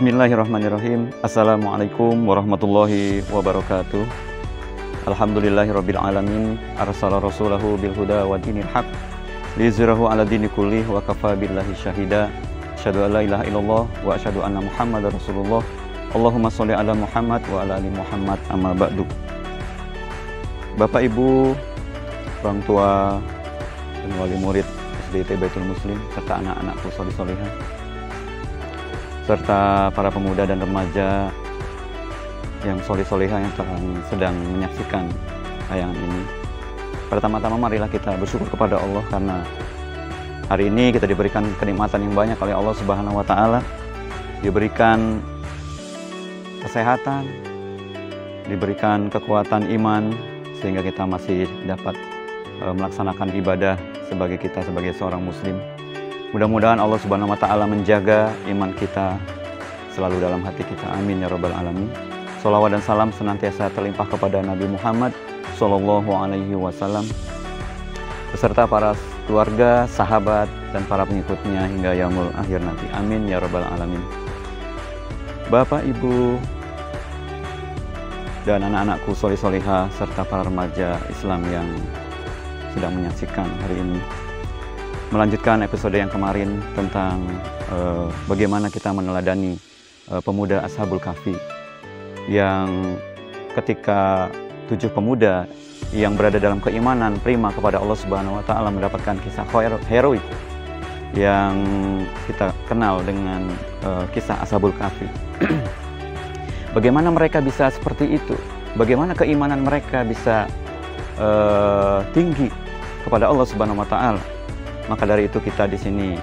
Bismillahirrahmanirrahim. Assalamualaikum warahmatullahi wabarakatuh. Alhamdulillahirabbil alamin. Arsala rasulahu bil huda wa dinil haq liyuzhirahu ala dini kullih wa kafa billahi syahida. Asyhadu an la ilaha illallah wa asyhadu anna Muhammadar Rasulullah. Allahumma sholli ala Muhammad wa ala ali Muhammad, amma ba'du. Bapak Ibu, orang tua dan wali murid SDIT Baitul Muslim serta anak-anakku sholih-sholihah, serta para pemuda dan remaja yang sholih-sholihah yang sedang menyaksikan tayangan ini. Pertama-tama marilah kita bersyukur kepada Allah karena hari ini kita diberikan kenikmatan yang banyak oleh Allah Subhanahu wa taala. Diberikan kesehatan, diberikan kekuatan iman sehingga kita masih dapat melaksanakan ibadah sebagai seorang muslim. Mudah-mudahan Allah Subhanahu wa taala menjaga iman kita selalu dalam hati kita. Amin ya rabbal alamin. Shalawat dan salam senantiasa terlimpah kepada Nabi Muhammad sallallahu alaihi wasallam beserta para keluarga, sahabat dan para pengikutnya hingga yaumul akhir nanti. Amin ya rabbal alamin. Bapak, Ibu dan anak-anakku sholih-sholihah serta para remaja Islam yang sedang menyaksikan hari ini, melanjutkan episode yang kemarin tentang bagaimana kita meneladani pemuda Ashabul Kahfi yang ketika 7 pemuda yang berada dalam keimanan prima kepada Allah Subhanahu wa taala mendapatkan kisah heroik yang kita kenal dengan kisah Ashabul Kahfi. Bagaimana mereka bisa seperti itu? Bagaimana keimanan mereka bisa tinggi kepada Allah Subhanahu wa taala? Maka dari itu kita di sini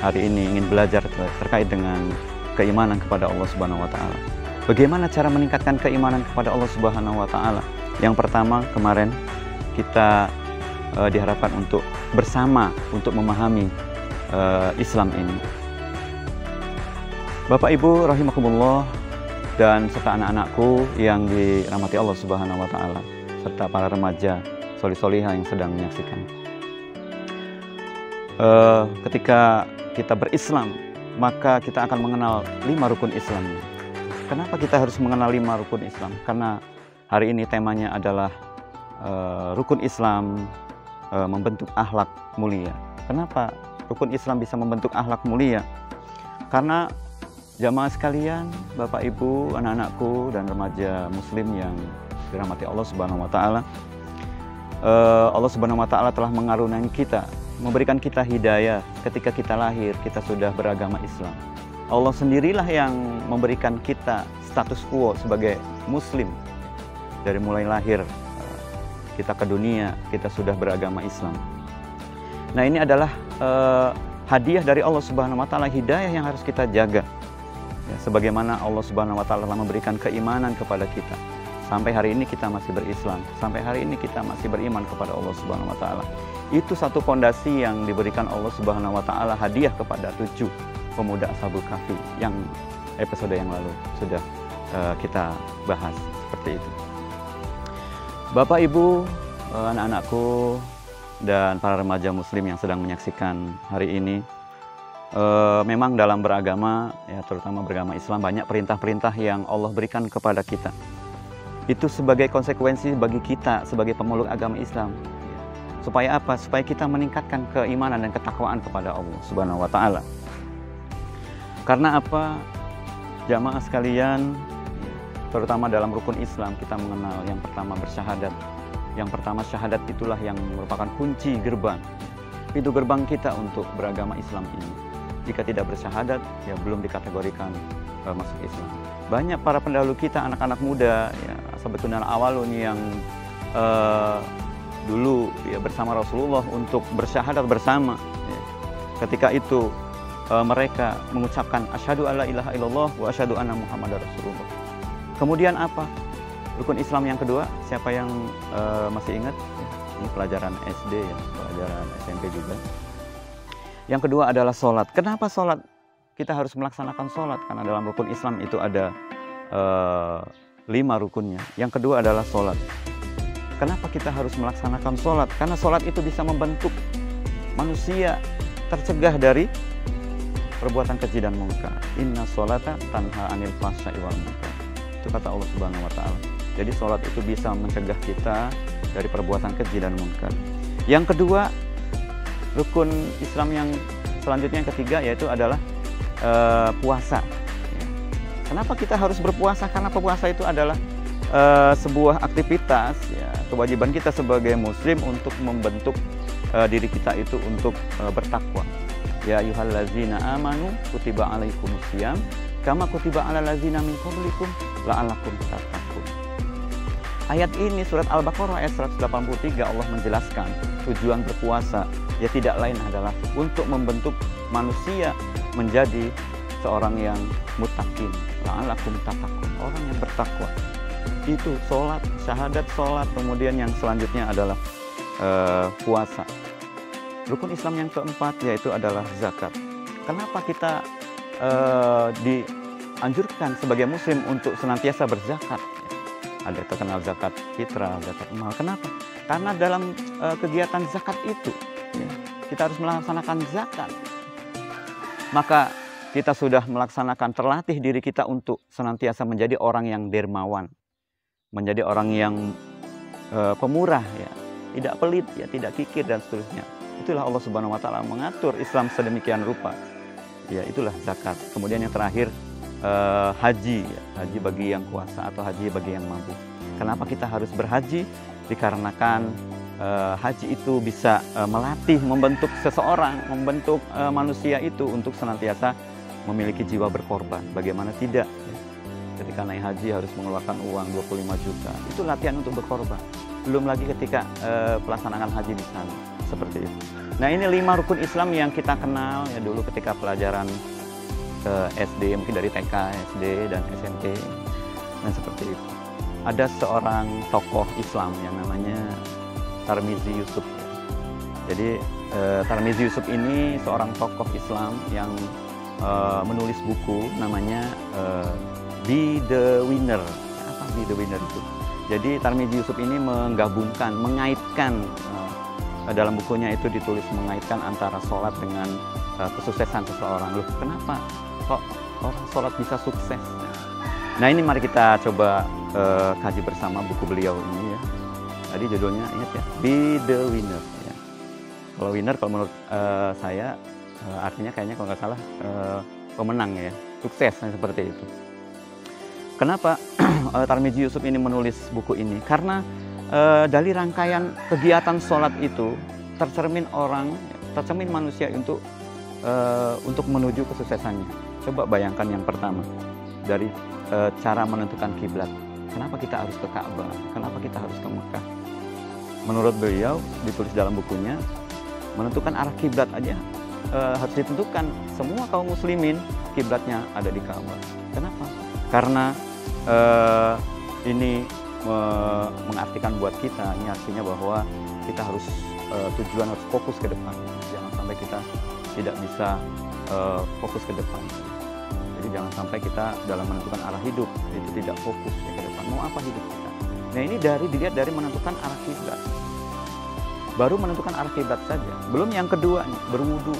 hari ini ingin belajar terkait dengan keimanan kepada Allah Subhanahu wa taala. Bagaimana cara meningkatkan keimanan kepada Allah Subhanahu wa taala? Yang pertama, kemarin kita diharapkan untuk bersama untuk memahami Islam ini. Bapak Ibu rahimakumullah dan serta anak-anakku yang dirahmati Allah Subhanahu wa taala serta para remaja sholih-sholihah yang sedang menyaksikan. Ketika kita berislam, maka kita akan mengenal 5 rukun Islam. Kenapa kita harus mengenal 5 rukun Islam? Karena hari ini temanya adalah rukun Islam membentuk akhlak mulia. Kenapa rukun Islam bisa membentuk akhlak mulia? Karena jamaah sekalian, Bapak Ibu, anak-anakku dan remaja muslim yang dirahmati Allah Subhanahu wa taala, Allah Subhanahu wa taala telah mengaruniai kita, memberikan kita hidayah ketika kita lahir, kita sudah beragama Islam. Allah sendirilah yang memberikan kita status quo sebagai muslim. Dari mulai lahir kita ke dunia, kita sudah beragama Islam. Nah, ini adalah hadiah dari Allah Subhanahu wa taala, hidayah yang harus kita jaga. Ya, sebagaimana Allah Subhanahu wa taala telah memberikan keimanan kepada kita. Sampai hari ini kita masih berislam, sampai hari ini kita masih beriman kepada Allah Subhanahu wa taala. Itu satu fondasi yang diberikan Allah Subhanahu wa taala hadiah kepada 7 pemuda Ashabul Kahfi yang episode yang lalu sudah kita bahas seperti itu. Bapak Ibu, anak-anakku dan para remaja muslim yang sedang menyaksikan hari ini, memang dalam beragama, ya terutama beragama Islam, banyak perintah-perintah yang Allah berikan kepada kita. Itu sebagai konsekuensi bagi kita sebagai pemeluk agama Islam. Supaya apa? Supaya kita meningkatkan keimanan dan ketakwaan kepada Allah Subhanahu wa taala. Karena apa? Jamaah sekalian, terutama dalam rukun Islam kita mengenal yang pertama bersyahadat. Yang pertama syahadat itulah yang merupakan kunci gerbang. Pintu gerbang kita untuk beragama Islam ini. Jika tidak bersyahadat, ya belum dikategorikan masuk Islam. Banyak para pendahulu kita, anak-anak muda, ya sebetulnya awalun yang dulu ya bersama Rasulullah untuk bersyahadat bersama. Ya. Ketika itu mereka mengucapkan asyhadu alla ilaha illallah wa asyhadu anna Muhammadar Rasulullah. Kemudian apa? Rukun Islam yang kedua, siapa yang masih ingat? Ya, ini pelajaran SD ya, pelajaran SMP juga. Yang kedua adalah sholat. Kenapa sholat? Kita harus melaksanakan sholat karena dalam rukun Islam itu ada 5 rukunnya. Yang kedua adalah sholat. Kenapa kita harus melaksanakan sholat? Karena sholat itu bisa membentuk manusia tercegah dari perbuatan keji dan munkar. Inna sholata tanha anil fahsya'i wal munkar. Itu kata Allah Subhanahu wa taala. Jadi sholat itu bisa mencegah kita dari perbuatan keji dan munkar. Yang kedua, rukun Islam yang selanjutnya yang ketiga yaitu adalah puasa. Kenapa kita harus berpuasa? Karena puasa itu adalah sebuah aktivitas, ya, kewajiban kita sebagai muslim untuk membentuk diri kita itu untuk bertakwa. Ya ayyuhallazina amanu kutiba alaikumusiyam kama kutiba alal ladzina min qablikum la'allakum tattaqun. Ayat ini surat Al-Baqarah ayat 183 Allah menjelaskan tujuan berpuasa ya tidak lain adalah untuk membentuk manusia menjadi seorang yang muttaqin, la'allakum tattaqun, orang yang bertakwa. Itu sholat, syahadat sholat, kemudian yang selanjutnya adalah puasa. Rukun Islam yang keempat yaitu adalah zakat. Kenapa kita dianjurkan sebagai muslim untuk senantiasa berzakat? Ada terkenal zakat fitrah, zakat mal. Kenapa? Karena dalam kegiatan zakat itu ya, kita harus melaksanakan zakat. Maka kita sudah melaksanakan, terlatih diri kita untuk senantiasa menjadi orang yang dermawan, menjadi orang yang pemurah, ya, tidak pelit, ya, tidak kikir dan seterusnya. Itulah Allah Subhanahu wa taala mengatur Islam sedemikian rupa. Ya, itulah zakat. Kemudian yang terakhir haji, ya, haji bagi yang kuasa atau haji bagi yang mampu. Kenapa kita harus berhaji? Dikarenakan haji itu bisa melatih, membentuk seseorang, membentuk manusia itu untuk senantiasa memiliki jiwa berkorban. Bagaimana tidak? Ya. Ketika naik haji harus mengeluarkan uang 25 juta. Itu latihan untuk berkorban. Belum lagi ketika pelaksanaan haji di sana. Seperti itu. Nah, ini 5 rukun Islam yang kita kenal ya dulu ketika pelajaran SD, mungkin dari TK, SD, dan SMP. Dan seperti itu. Ada seorang tokoh Islam yang namanya Tarmizi Yusuf. Jadi Tarmizi Yusuf ini seorang tokoh Islam yang menulis buku namanya Be the Winner. Apa Be the Winner itu? Jadi Tarmizi Yusuf ini menggabungkan, mengaitkan dalam bukunya itu ditulis mengaitkan antara sholat dengan kesuksesan seseorang. Loh, kenapa kok orang sholat bisa sukses? Nah, ini mari kita coba kaji bersama buku beliau ini ya. Tadi judulnya ingat ya, Be the Winner. Ya. Kalau winner, kalau menurut saya artinya kayaknya kalau nggak salah pemenang ya, sukses seperti itu. Kenapa Tarmizi Yusuf ini menulis buku ini? Karena dari rangkaian kegiatan sholat itu tercermin manusia untuk menuju kesuksesannya. Coba bayangkan yang pertama dari cara menentukan kiblat. Kenapa kita harus ke Ka'bah? Kenapa kita harus ke Mekah? Menurut beliau ditulis dalam bukunya, menentukan arah kiblat aja harus ditentukan. Semua kaum muslimin kiblatnya ada di Ka'bah. Kenapa? Karena ini mengartikan buat kita, ini artinya bahwa kita harus tujuan harus fokus ke depan. Jangan sampai kita tidak bisa fokus ke depan. Jadi jangan sampai kita dalam menentukan arah hidup itu tidak fokus ya, ke depan. Mau apa hidup kita? Nah, ini dilihat dari menentukan arah kiblat. Baru menentukan arah kiblat saja. Belum yang kedua nih, berwudu.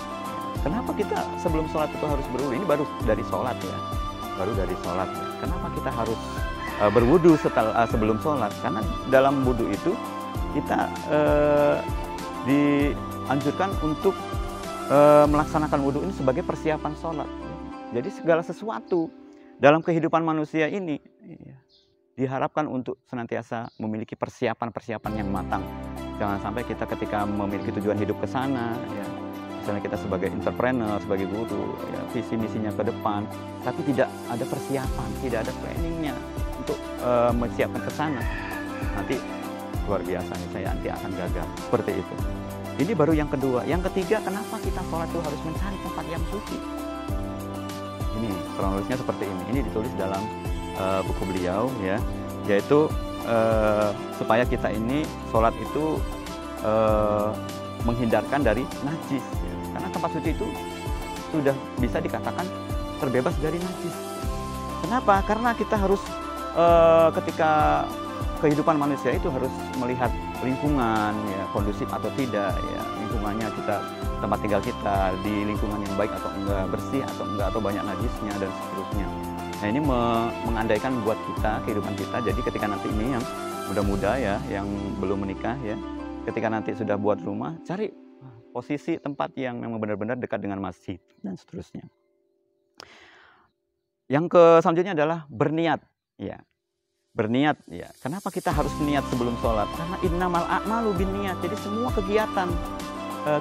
Kenapa kita sebelum sholat itu harus berwudu? Ini baru dari sholat ya. Baru dari sholat. Ya. Kenapa kita harus berwudu sebelum sholat? Karena dalam wudu itu kita dianjurkan untuk melaksanakan wudu ini sebagai persiapan sholat. Jadi segala sesuatu dalam kehidupan manusia ini diharapkan untuk senantiasa memiliki persiapan-persiapan yang matang. Jangan sampai kita ketika memiliki tujuan hidup ke sana, ya, misalnya kita sebagai entrepreneur, sebagai guru, ya, visi misinya ke depan, tapi tidak ada persiapan, tidak ada planningnya untuk menyiapkan ke sana. Nanti luar biasa nih, saya nanti akan gagal. Seperti itu. Ini baru yang kedua. Yang ketiga, kenapa kita sholat itu harus mencari tempat yang suci? Ini kronologisnya seperti ini. Ini ditulis dalam buku beliau, ya, yaitu supaya kita ini sholat itu menghindarkan dari najis, ya. Karena tempat suci itu sudah bisa dikatakan terbebas dari najis. Kenapa? Karena kita harus ketika kehidupan manusia itu harus melihat lingkungan, ya, kondusif atau tidak, ya, lingkungan namanya kita, tempat tinggal kita di lingkungan yang baik atau enggak, bersih atau enggak, atau banyak najisnya dan seterusnya. Nah, ini mengandaikan buat kita, kehidupan kita. Jadi ketika nanti ini yang muda-muda ya, yang belum menikah ya, ketika nanti sudah buat rumah, cari posisi tempat yang memang benar-benar dekat dengan masjid dan seterusnya. Yang selanjutnya adalah berniat ya. Berniat ya. Kenapa kita harus niat sebelum sholat? Karena innamal a'malu binniat. Jadi semua kegiatan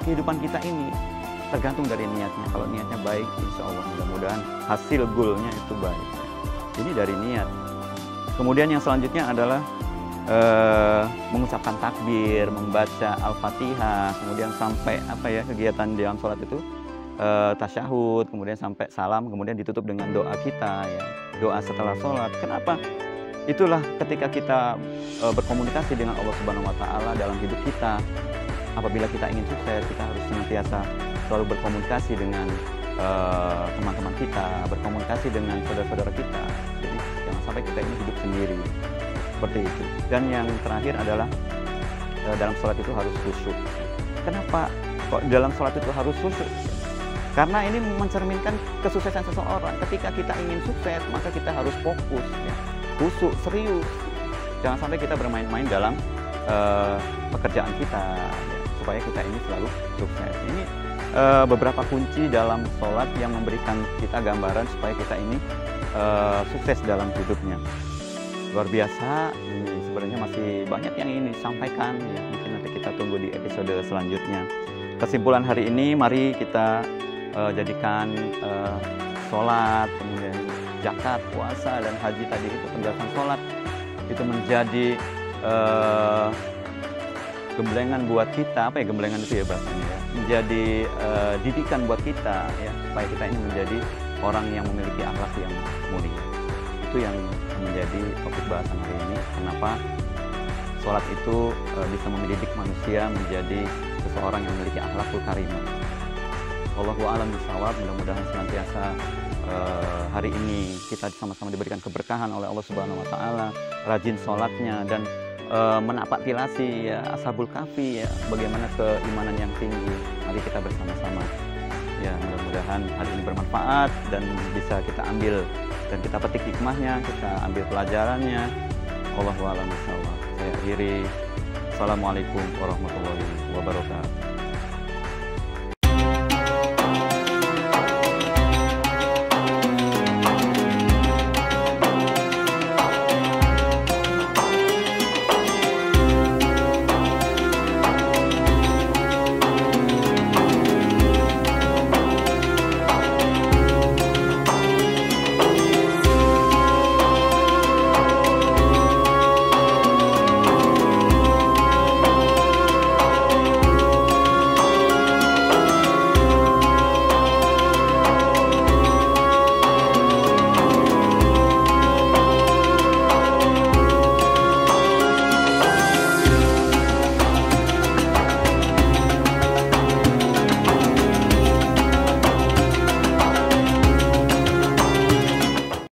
kehidupan kita ini tergantung dari niatnya. Kalau niatnya baik, insya Allah mudah-mudahan hasil goalnya itu baik. Ini dari niat. Kemudian yang selanjutnya adalah mengucapkan takbir, membaca Al-Fatihah, kemudian sampai kegiatan di dalam sholat itu tasyahud, kemudian sampai salam, kemudian ditutup dengan doa kita ya, doa setelah sholat. Kenapa? Itulah ketika kita berkomunikasi dengan Allah Subhanahu Wa Taala dalam hidup kita. Apabila kita ingin sukses, kita harus senantiasa selalu berkomunikasi dengan teman-teman kita, berkomunikasi dengan saudara-saudara kita. Jadi jangan sampai kita ini hidup sendiri. Seperti itu. Dan yang terakhir adalah dalam sholat itu harus khusyuk. Kenapa kok dalam sholat itu harus khusyuk? Karena ini mencerminkan kesuksesan seseorang. Ketika kita ingin sukses, maka kita harus fokus, ya. Khusyuk, serius. Jangan sampai kita bermain-main dalam pekerjaan kita, ya, supaya kita ini selalu sukses. Ini beberapa kunci dalam sholat yang memberikan kita gambaran supaya kita ini sukses dalam hidupnya. Luar biasa, ini sebenarnya masih banyak yang ingin disampaikan ya, mungkin nanti kita tunggu di episode selanjutnya. Kesimpulan hari ini, mari kita jadikan sholat, kemudian zakat, puasa, dan haji tadi itu, penjelasan sholat itu menjadi gemblengan buat kita, gemblengan itu ya bahasanya ya, menjadi didikan buat kita ya, supaya kita ini menjadi orang yang memiliki akhlak yang mulia. Itu yang menjadi topik bahasan hari ini. Kenapa sholat itu bisa mendidik manusia menjadi seseorang yang memiliki akhlakul karimah. Wallahu a'lam bishawab. Mudah-mudahan senantiasa hari ini kita sama-sama diberikan keberkahan oleh Allah Subhanahu Wa Taala, rajin sholatnya dan menapaktilasi ya Ashabul Kahfi ya, bagaimana keimanan yang tinggi. Mari kita bersama-sama ya, mudah-mudahan hari ini bermanfaat dan bisa kita ambil dan kita petik hikmahnya, kita ambil pelajarannya. Wallahu a'lam bishawab. Saya akhiri. Assalamualaikum warahmatullahi wabarakatuh.